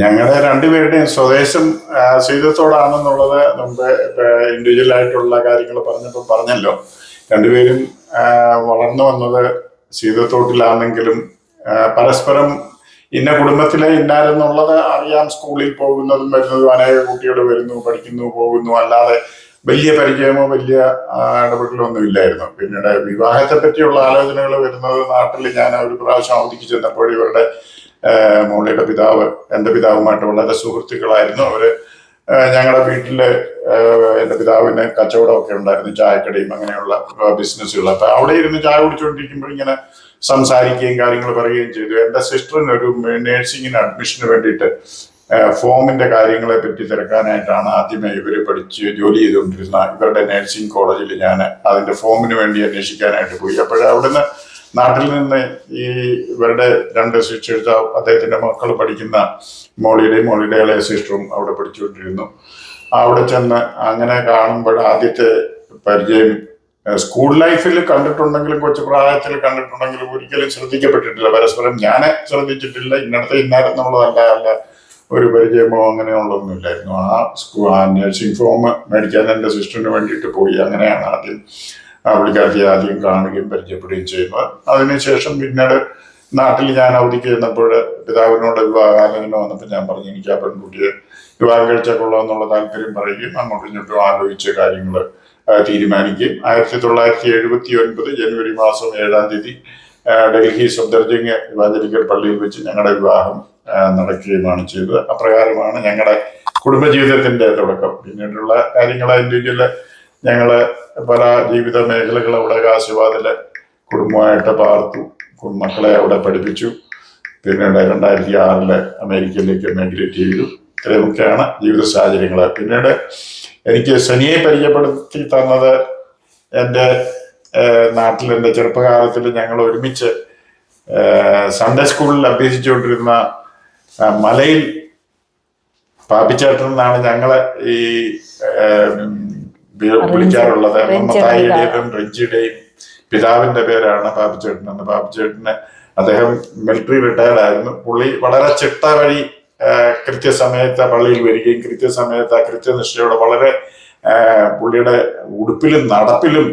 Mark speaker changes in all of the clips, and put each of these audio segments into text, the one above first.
Speaker 1: ഞങ്ങളുടെ രണ്ടുപേരുടെയും സ്വദേശം സീതത്തോടാണെന്നുള്ളത് മുമ്പ് ഇൻഡിവിജ്വൽ ആയിട്ടുള്ള കാര്യങ്ങൾ പറഞ്ഞപ്പോൾ പറഞ്ഞല്ലോ. രണ്ടുപേരും വളർന്നു വന്നത് സീതത്തോട്ടിലാണെങ്കിലും പരസ്പരം ഇന്ന കുടുംബത്തിലെ ഇന്നാരെന്നുള്ളത് അറിയാം. സ്കൂളിൽ പോകുന്നതും വരുന്നതും അനേക കുട്ടികൾ വരുന്നു, പഠിക്കുന്നു, പോകുന്നു. അല്ലാതെ വലിയ പരിചയമോ വലിയ ഇടപെടലോ ഒന്നും ഇല്ലായിരുന്നു. പിന്നീട് വിവാഹത്തെ പറ്റിയുള്ള ആലോചനകൾ വരുന്നത് നാട്ടിൽ ഞാൻ ഒരു പ്രാവശ്യം അവധിക്ക് ചെന്നപ്പോൾ ഇവരുടെ മോളിയുടെ പിതാവ് എൻ്റെ പിതാവുമായിട്ട് വളരെ സുഹൃത്തുക്കളായിരുന്നു. അവര് ഞങ്ങളുടെ വീട്ടില് എൻ്റെ പിതാവിന് കച്ചവടമൊക്കെ ഉണ്ടായിരുന്നു, ചായക്കടയും അങ്ങനെയുള്ള ബിസിനസ്സുകൾ. അപ്പൊ അവിടെ ഇരുന്ന് ചായ കുടിച്ചുകൊണ്ടിരിക്കുമ്പോൾ ഇങ്ങനെ സംസാരിക്കുകയും കാര്യങ്ങൾ പറയുകയും ചെയ്തു. എൻ്റെ സിസ്റ്ററിന് ഒരു നേഴ്സിങ്ങിന് അഡ്മിഷന് വേണ്ടിയിട്ട് ഫോമിന്റെ കാര്യങ്ങളെ പറ്റി തിരക്കാനായിട്ടാണ് ആദ്യമേ ഇവർ പഠിച്ച് ജോലി ചെയ്തുകൊണ്ടിരുന്ന ഇവരുടെ നേഴ്സിംഗ് കോളേജിൽ ഞാൻ അതിന്റെ ഫോമിന് വേണ്ടി അന്വേഷിക്കാനായിട്ട് പോയി. അവിടുന്ന് നാട്ടിൽ നിന്ന് ഈ ഇവരുടെ രണ്ട് സിസ്റ്റേഴ്സ്, അദ്ദേഹത്തിന്റെ മക്കൾ പഠിക്കുന്ന മോളിയുടെ ഇളയ സിസ്റ്ററും അവിടെ പഠിച്ചുകൊണ്ടിരുന്നു. അവിടെ ചെന്ന് അങ്ങനെ കാണുമ്പോൾ ആദ്യത്തെ പരിചയം സ്കൂൾ ലൈഫിൽ കണ്ടിട്ടുണ്ടെങ്കിലും കൊച്ചു പ്രായത്തിൽ കണ്ടിട്ടുണ്ടെങ്കിലും ഒരിക്കലും ശ്രദ്ധിക്കപ്പെട്ടിട്ടില്ല. പരസ്പരം ഞാൻ ശ്രദ്ധിച്ചിട്ടില്ല. ഇന്നത്തെ ഇന്നാരെന്നുള്ളതല്ല ഒരു പരിചയമോ അങ്ങനെയുള്ളതൊന്നുമില്ലായിരുന്നു. ആ നഴ്സിംഗ് ഫോം മേടിക്കാൻ എൻ്റെ സിസ്റ്ററിന് വേണ്ടിയിട്ട് പോയി. അങ്ങനെയാണ് ആദ്യം പുള്ളിക്കാരത്തി ആദ്യം കാണുകയും പരിചയപ്പെടുകയും ചെയ്യുന്നത്. അതിനുശേഷം പിന്നീട് നാട്ടിൽ ഞാൻ അവധിക്ക് ചെന്നപ്പോൾ പിതാവിനോട് വിവാഹാലോചന വന്നപ്പോൾ ഞാൻ പറഞ്ഞു എനിക്ക് ആ പെൺകുട്ടിയെ വിവാഹം കഴിച്ചാൽ കൊള്ളാമെന്നുള്ള താല്പര്യം പറയുകയും അങ്ങോട്ടും ഇങ്ങോട്ടും ആലോചിച്ച കാര്യങ്ങൾ തീരുമാനിക്കുകയും 1979 ജനുവരി മാസം 7-ാം തീയതി ഡൽഹി സഫ്ദർജംഗ് ഇവാഞ്ചലിക്കൽ പള്ളിയിൽ വെച്ച് ഞങ്ങളുടെ വിവാഹം നടക്കുകയുമാണ് ചെയ്തത്. അപ്രകാരമാണ് ഞങ്ങളുടെ കുടുംബജീവിതത്തിന്റെ തുടക്കം. പിന്നീടുള്ള കാര്യങ്ങൾ ഇൻഡിവിജ്വല് ഞങ്ങള് പല ജീവിത മേഖലകൾ അവിടെ കാശിവാദില് കുടുംബമായിട്ട് പാർത്തു, മക്കളെ അവിടെ പഠിപ്പിച്ചു. പിന്നീട് 2006 അമേരിക്കയിലേക്ക് മൈഗ്രേറ്റ് ചെയ്തു. ഇത്രയുമൊക്കെയാണ് ജീവിത സാഹചര്യങ്ങൾ. പിന്നീട് എനിക്ക് ശനിയെ പരിചയപ്പെടുത്തി തന്നത് എൻ്റെ നാട്ടിൽ എൻ്റെ ചെറുപ്പകാലത്തിൽ ഞങ്ങൾ ഒരുമിച്ച് സൺഡേ സ്കൂളിൽ അഭ്യസിച്ചുകൊണ്ടിരുന്ന മലയിൽ പാപ്പിച്ചേട്ടൻ എന്നാണ് ഞങ്ങളെ ഈ വിളിക്കാറുള്ളത്. മത്തായിയുടെയും റെഞ്ചിയുടെയും പിതാവിന്റെ പേരാണ് പാപ്പിച്ചേട്ടൻ എന്ന്. പാപ്പിച്ചേട്ടന് അദ്ദേഹം മിലിറ്ററി റിട്ടയർഡ് ആയിരുന്നു. പുള്ളി വളരെ ചിട്ട വഴി കൃത്യസമയത്ത് പള്ളിയിൽ വരികയും കൃത്യസമയത്ത് കൃത്യനിഷ്ഠയോടെ വളരെ പുള്ളിയുടെ ഉടുപ്പിലും നടപ്പിലും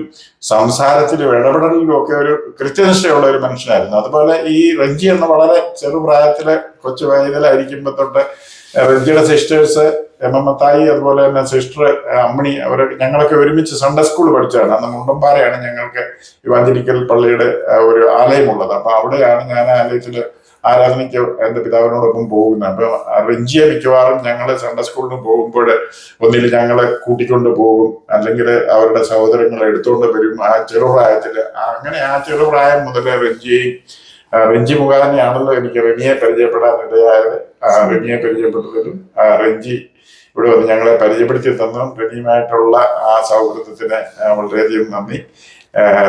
Speaker 1: സംസാരത്തിലും ഇടപെടലിലും ഒക്കെ ഒരു കൃത്യനിഷ്ഠയുള്ള ഒരു മനുഷ്യനായിരുന്നു. അതുപോലെ ഈ റെഞ്ചി എന്ന വളരെ ചെറുപ്രായത്തില് കൊച്ചു വയതിലായിരിക്കുമ്പോ തൊട്ട് റെഞ്ചിയുടെ സിസ്റ്റേഴ്സ് മത്തായി, അതുപോലെ തന്നെ സിസ്റ്റർ അമ്മണി, ഞങ്ങളൊക്കെ ഒരുമിച്ച് സൺഡേ സ്കൂൾ പഠിച്ചതാണ്. അന്ന് മുണ്ടമ്പാറയാണ് ഞങ്ങൾക്ക് ഇവാഞ്ചലിക്കൽ പള്ളിയുടെ ഒരു ആലയമുള്ളത്. അപ്പൊ അവിടെയാണ് ഞാൻ ആലയത്തില് ആരാധനയ്ക്ക് എൻ്റെ പിതാവിനോടൊപ്പം പോകുന്നത്. അപ്പൊ റെഞ്ചിയെ മിക്കവാറും ഞങ്ങള് സൺഡേ സ്കൂളിന് പോകുമ്പോൾ ഒന്നിൽ ഞങ്ങളെ കൂട്ടിക്കൊണ്ട് പോകും, അല്ലെങ്കിൽ അവരുടെ സഹോദരങ്ങളെ എടുത്തുകൊണ്ട് വരും. ആ ചെറുപ്രായത്തില് അങ്ങനെ ആ ചെറുപ്രായം മുതൽ റെഞ്ചി മുഖാനെയാണല്ലോ എനിക്ക് റെനിയെ പരിചയപ്പെടാനിടയായത്. റെനിയെ പരിചയപ്പെട്ടതിലും റെഞ്ചി ഇവിടെ വന്ന് ഞങ്ങളെ പരിചയപ്പെടുത്തി തന്നതും റെനിയുമായിട്ടുള്ള ആ സൗഹൃദത്തിന് വളരെയധികം നന്ദി.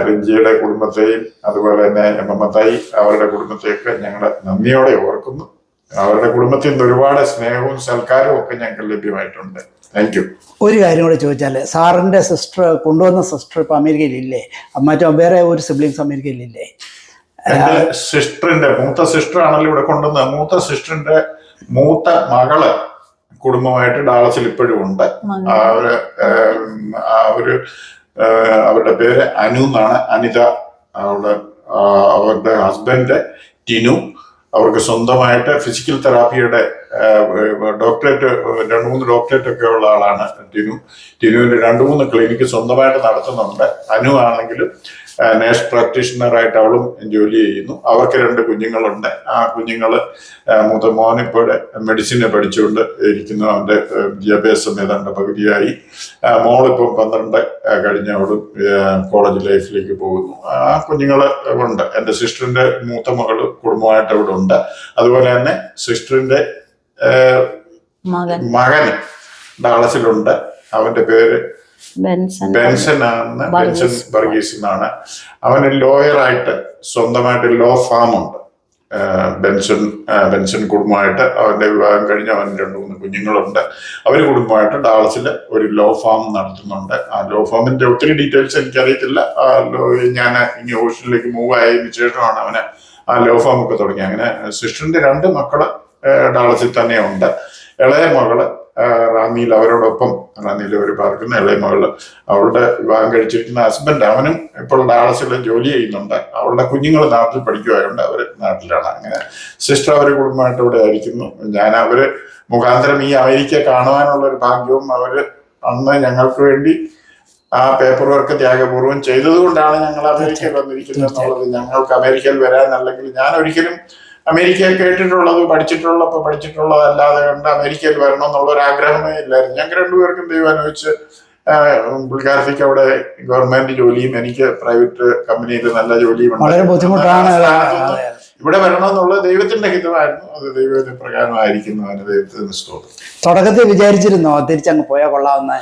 Speaker 1: റെഞ്ചിയുടെ കുടുംബത്തെയും അതുപോലെ തന്നെ മത്തായി അവരുടെ കുടുംബത്തെയൊക്കെ ഞങ്ങൾ നന്ദിയോടെ ഓർക്കുന്നു. അവരുടെ കുടുംബത്തിൽ നിന്ന് ഒരുപാട് സ്നേഹവും സൽക്കാരവും ഒക്കെ ഞങ്ങൾക്ക് ലഭ്യമായിട്ടുണ്ട്. Thank you.
Speaker 2: ഒരു കാര്യം കൂടെ ചോദിച്ചാല്, സാറിന്റെ സിസ്റ്റർ കൊണ്ടുവന്ന സിസ്റ്റർ ഇപ്പൊ അമേരിക്കയിലില്ലേ? മറ്റോ വേറെ ഒരു സിബ്ലിങ്സ് അമേരിക്കയിലില്ലേ?
Speaker 1: എന്റെ സിസ്റ്ററിന്റെ മൂത്ത സിസ്റ്റർ ആണല്ലോ ഇവിടെ കൊണ്ടുവന്നത്. മൂത്ത സിസ്റ്ററിന്റെ മൂത്ത മകള് കുടുംബമായിട്ട് ഡാളസിൽ ഇപ്പോഴും ഉണ്ട്. അവരുടെ പേര് അനു എന്നാണ്. അനിത. അവരുടെ ഹസ്ബൻഡ് ടിനു. അവർക്ക് സ്വന്തമായിട്ട് ഫിസിക്കൽ തെറാപ്പിയുടെ ഡോക്ടറേറ്റ് 2-3 ഡോക്ടറേറ്റ് ഒക്കെ ഉള്ള ആളാണ് ടിനുവിന്റെ 2-3 ക്ലിനിക്ക് സ്വന്തമായിട്ട് നടത്തുന്നുണ്ട്. അനു ആണെങ്കിലും നേഴ്സ് പ്രാക്ടീഷണർ ആയിട്ട് അവളും ജോലി ചെയ്യുന്നു. അവർക്ക് 2 കുഞ്ഞുങ്ങളുണ്ട്. ആ കുഞ്ഞുങ്ങള് മൂത്ത മോനിപ്പോടെ മെഡിസിനെ പഠിച്ചുകൊണ്ട് ഇരിക്കുന്നു. അവന്റെ വിദ്യാഭ്യാസം ഏതാണ്ട് പകുതിയായി. മോളിപ്പം 12 കഴിഞ്ഞ അവളും കോളേജ് ലൈഫിലേക്ക് പോകുന്നു. ആ കുഞ്ഞുങ്ങള് ഉണ്ട്. എൻ്റെ സിസ്റ്ററിന്റെ മൂത്ത മകള് കുടുംബമായിട്ട് അവിടെ ഉണ്ട്. അതുപോലെ തന്നെ സിസ്റ്ററിന്റെ മകന് ഡാളസിലുണ്ട്. അവന്റെ പേര് ബെൻസൺ ആണ്. ബെൻസൺ ബർഗീസ് എന്നാണ്. അവന് ലോയറായിട്ട് സ്വന്തമായിട്ട് ലോ ഫാം ഉണ്ട്. ബെൻസൺ കുടുംബമായിട്ട് അവന്റെ വിവാഹം കഴിഞ്ഞ് അവന് 2-3 കുഞ്ഞുങ്ങളുണ്ട്. അവര് കുടുംബമായിട്ട് ഡാളസില് ഒരു ലോ ഫാം നടത്തുന്നുണ്ട്. ആ ലോ ഫാമിന്റെ ഒത്തിരി ഡീറ്റെയിൽസ് എനിക്കറിയത്തില്ല. ഞാൻ ഇനി ഓഷനിലേക്ക് മൂവ് ആയതിനു ശേഷമാണ് അവന് ആ ലോ ഫാം ഒക്കെ തുടങ്ങി. അങ്ങനെ സിസ്റ്ററിന്റെ 2 മക്കള് ഡാളസിൽ തന്നെ ഉണ്ട്. ഇളയ മകള് റാന്നിയിൽ അവരോടൊപ്പം റാന്നിയിൽ ഒരു പാർക്കുന്ന ഇളയ മകള്, അവളുടെ വിവാഹം കഴിച്ചിരിക്കുന്ന ഹസ്ബൻഡ് അവനും ഇപ്പോൾ ഡാളസിൽ ജോലി ചെയ്യുന്നുണ്ട്. അവളുടെ കുഞ്ഞുങ്ങൾ നാട്ടിൽ പഠിക്കുവാറുണ്ട്, അവര് നാട്ടിലാണ്. അങ്ങനെ സിസ്റ്റർ അവര് കുടുംബമായിട്ട് ഇവിടെ ആയിരിക്കുന്നു. ഞാൻ അവര് മുഖാന്തരം ഈ അമേരിക്ക കാണുവാനുള്ള ഒരു ഭാഗ്യവും അവര് അന്ന് ഞങ്ങൾക്ക് വേണ്ടി ആ പേപ്പർ വർക്ക് ത്യാഗപൂർവ്വം ചെയ്തതുകൊണ്ടാണ് ഞങ്ങൾ അമേരിക്കയിൽ വന്നിരിക്കുന്നത് എന്നുള്ളത്. ഞങ്ങൾക്ക് അമേരിക്കയിൽ വരാൻ, അല്ലെങ്കിൽ ഞാൻ ഒരിക്കലും അമേരിക്കയിൽ പഠിച്ചിട്ടുള്ളതല്ലാതെ കണ്ട് അമേരിക്കയിൽ വരണം എന്നുള്ള ഒരു ആഗ്രഹമേ ഇല്ലായിരുന്നു. ഞങ്ങൾക്ക് രണ്ടുപേർക്കും ദൈവം അനുവദിച്ച് പുള്ളിക്കാരത്തേക്ക് അവിടെ ഗവൺമെന്റ് ജോലിയും എനിക്ക് പ്രൈവറ്റ് കമ്പനിയിൽ നല്ല ജോലിയും
Speaker 2: വളരെ ബുദ്ധിമുട്ടാണ്.
Speaker 1: ഇവിടെ വരണമെന്നുള്ളത് ദൈവത്തിന്റെ ഹിതമായിരുന്നു. അത് ദൈവത്തിന്റെ പ്രകാരമായിരിക്കുന്നു. അതിന് ദൈവത്തിന് സ്തോത്രം.
Speaker 2: തുടക്കത്തിൽ വിചാരിച്ചിരുന്നോ തിരിച്ചങ്ങ് പോയാൽ കൊള്ളാവുന്ന?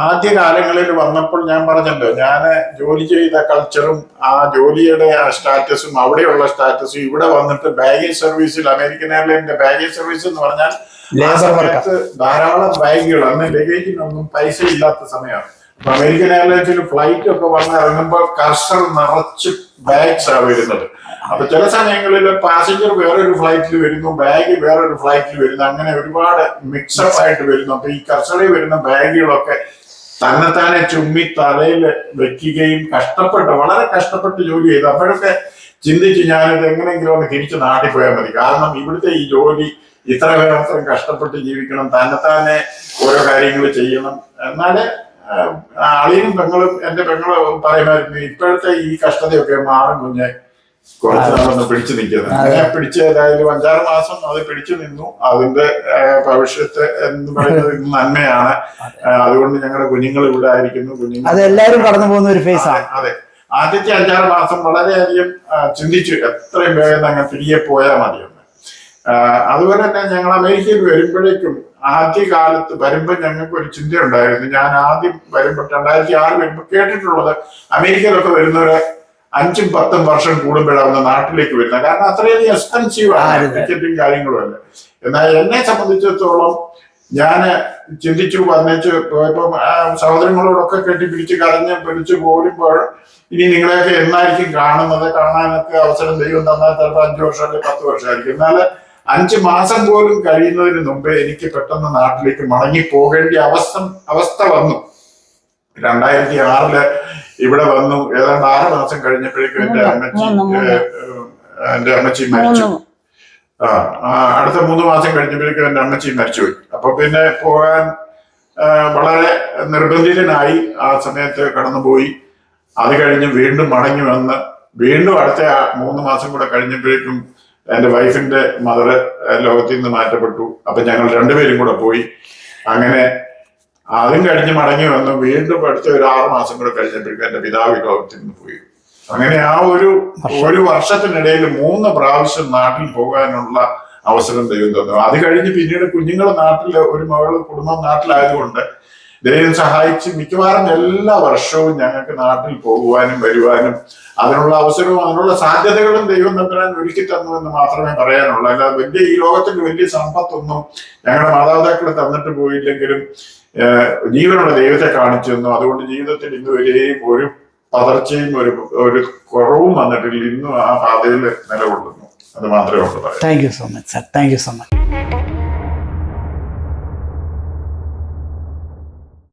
Speaker 1: ആദ്യ കാലങ്ങളിൽ വന്നപ്പോൾ ഞാൻ പറഞ്ഞല്ലോ, ഞാൻ ജോലി ചെയ്ത കൾച്ചറും ആ ജോലിയുടെ ആ സ്റ്റാറ്റസും അവിടെയുള്ള സ്റ്റാറ്റസും ഇവിടെ വന്നിട്ട് ബാഗേജ് സർവീസിൽ, അമേരിക്കൻ എയർലൈനിന്റെ ബാഗേജ് സർവീസ് എന്ന് പറഞ്ഞാൽ ആ സമയത്ത് ധാരാളം ബാഗുകൾ, അന്ന് ലഗേജിനൊന്നും പൈസ ഇല്ലാത്ത സമയമാണ്. അപ്പൊ അമേരിക്കൻ എയർലൈൻസിൽ ഫ്ലൈറ്റ് ഒക്കെ വന്ന് ഇറങ്ങുമ്പോൾ കർഷർ നിറച്ച് ബാഗ്സ് ആണ് വരുന്നത്. അപ്പൊ ചില സമയങ്ങളിൽ പാസഞ്ചർ വേറൊരു ഫ്ലൈറ്റിൽ വരുന്നു, ബാഗ് വേറൊരു ഫ്ലൈറ്റിൽ വരുന്നു, അങ്ങനെ ഒരുപാട് മിക്സപ്പ് ആയിട്ട് വരുന്നു. അപ്പൊ ഈ കർഷറിൽ വരുന്ന ബാഗുകളൊക്കെ തന്നെത്താനെ ചുമ്മി തലയിൽ വെക്കുകയും വളരെ കഷ്ടപ്പെട്ട് ജോലി ചെയ്തു. അപ്പോഴൊക്കെ ചിന്തിച്ച് ഞാനിത് എങ്ങനെയെങ്കിലും ഒന്ന് തിരിച്ച് നാട്ടിൽ പോയാൽ മതി. കാരണം ഇവിടുത്തെ ഈ ജോലി ഇത്ര മാത്രം കഷ്ടപ്പെട്ട് ജീവിക്കണം, തന്നെത്താനെ ഓരോ കാര്യങ്ങൾ ചെയ്യണം. എന്നാല് അളിയനും പെങ്ങളും എന്റെ പെങ്ങളും പറയുമായിരുന്നു, ഇപ്പോഴത്തെ ഈ കഷ്ടതയൊക്കെ മാറും കുഞ്ഞെ, കുറച്ച് നാളൊന്ന് പിടിച്ചു നിൽക്കുന്നത്. അങ്ങനെ പിടിച്ച് ഏതായാലും 5-6 മാസം അത് പിടിച്ചു നിന്നു. അതിന്റെ ഭവിഷ്യത്ത് എന്ന് പറയുന്നത് നന്മയാണ്. അതുകൊണ്ട് ഞങ്ങളുടെ കുഞ്ഞുങ്ങൾ ഇവിടെ ആയിരിക്കുന്നു.
Speaker 2: അതെല്ലാരും കടന്നു പോകുന്ന ഒരു ഫേസാണ്.
Speaker 1: അതെ, ആദ്യത്തെ 5-6 മാസം വളരെയധികം ചിന്തിച്ചു എത്രയും വേഗം അങ്ങ് തിരികെ പോയാൽ മതിയെന്ന്. അതുപോലെ തന്നെ ഞങ്ങൾ അമേരിക്കയിൽ വരുമ്പോഴേക്കും ആദ്യകാലത്ത് വരുമ്പോൾ ഞങ്ങൾക്ക് ഒരു ചിന്തയുണ്ടായിരുന്നു. ഞാൻ ആദ്യം വരുമ്പോൾ 2006 വരുമ്പോൾ കേട്ടിട്ടുള്ളത് അമേരിക്കയിലൊക്കെ വരുന്നവരെ 5-10 വർഷം കൂടുമ്പോഴാണ് നാട്ടിലേക്ക് വരുന്നത്. കാരണം അത്രയധികം എക്സ്പെൻസീവ് ആണ് ടിക്കറ്റും കാര്യങ്ങളും അല്ല. എന്നാൽ എന്നെ സംബന്ധിച്ചിടത്തോളം ഞാൻ ചിന്തിച്ചു പോയപ്പോ സഹോദരങ്ങളോടൊക്കെ കെട്ടിപ്പിടിച്ച് കരഞ്ഞ് പിടിച്ച് പോരുമ്പോൾ ഇനി നിങ്ങളെയൊക്കെ എന്നായിരിക്കും കാണുന്നത്, കാണാനൊക്കെ അവസരം ദൈവം തന്നാൽ ചിലപ്പോൾ 5 വർഷം അല്ലെങ്കിൽ 10 വർഷമായിരിക്കും. എന്നാൽ 5 മാസം പോലും കഴിയുന്നതിന് മുമ്പേ എനിക്ക് പെട്ടെന്ന് നാട്ടിലേക്ക് മടങ്ങി പോകേണ്ട അവസ്ഥ വന്നു. 2006 ഇവിടെ വന്നു. ഏതാണ്ട് 6 മാസം കഴിഞ്ഞപ്പോഴേക്കും എന്റെ അമ്മച്ചി മരിച്ചു. അടുത്ത 3 മാസം കഴിഞ്ഞപ്പോഴേക്കും എന്റെ അമ്മച്ചി മരിച്ചുപോയി. അപ്പൊ പിന്നെ പോകാൻ വളരെ നിർബന്ധിതനായി. ആ സമയത്ത് കടന്നുപോയി. അത് കഴിഞ്ഞ് വീണ്ടും മടങ്ങി വന്ന് വീണ്ടും അടുത്ത 3 മാസം കൂടെ കഴിഞ്ഞപ്പോഴേക്കും എന്റെ വൈഫിന്റെ മദറ് ലോകത്തിൽ നിന്ന് മാറ്റപ്പെട്ടു. അപ്പൊ ഞങ്ങൾ രണ്ടുപേരും കൂടെ പോയി. അങ്ങനെ അതും കഴിഞ്ഞ് മടങ്ങി വന്നു. വീണ്ടും അടുത്ത ഒരു 6 മാസം കൂടെ കഴിഞ്ഞപ്പോഴേക്കും എന്റെ പിതാവ് ലോകത്തിൽ നിന്ന് പോയി. അങ്ങനെ ആ ഒരു വർഷത്തിനിടയിൽ 3 പ്രാവശ്യം നാട്ടിൽ പോകാനുള്ള അവസരം ദൈവം തന്നു. അത് കഴിഞ്ഞ് പിന്നീട് കുഞ്ഞുങ്ങൾ നാട്ടില്, ഒരു മകള് കുടുംബം നാട്ടിലായതുകൊണ്ട് ദൈവം സഹായിച്ച് മിക്കവാറും എല്ലാ വർഷവും ഞങ്ങൾക്ക് നാട്ടിൽ പോകുവാനും വരുവാനും അതിനുള്ള അവസരവും അതിനുള്ള സാധ്യതകളും ദൈവം തമ്പുരാൻ ഒരുക്കി തന്നു എന്ന് മാത്രമേ പറയാനുള്ളൂ. അല്ലാതെ ഈ ലോകത്തിന്റെ വലിയ സമ്പത്തൊന്നും ഞങ്ങളുടെ മാതാപിതാക്കൾ തന്നിട്ട് പോയില്ലെങ്കിലും ജീവനുള്ള ദൈവത്തെ കാണിച്ചു തന്നു. അതുകൊണ്ട് ജീവിതത്തിൽ ഇന്നുവരെയും ഒരു പതർച്ചയും ഒരു കുറവും വന്നിട്ടില്ല. ഇന്നും ആ പാതയിൽ നിലകൊള്ളുന്നു. അത് മാത്രമേ ഉള്ളൂ.
Speaker 2: Thank you so much sir. Thank you so much.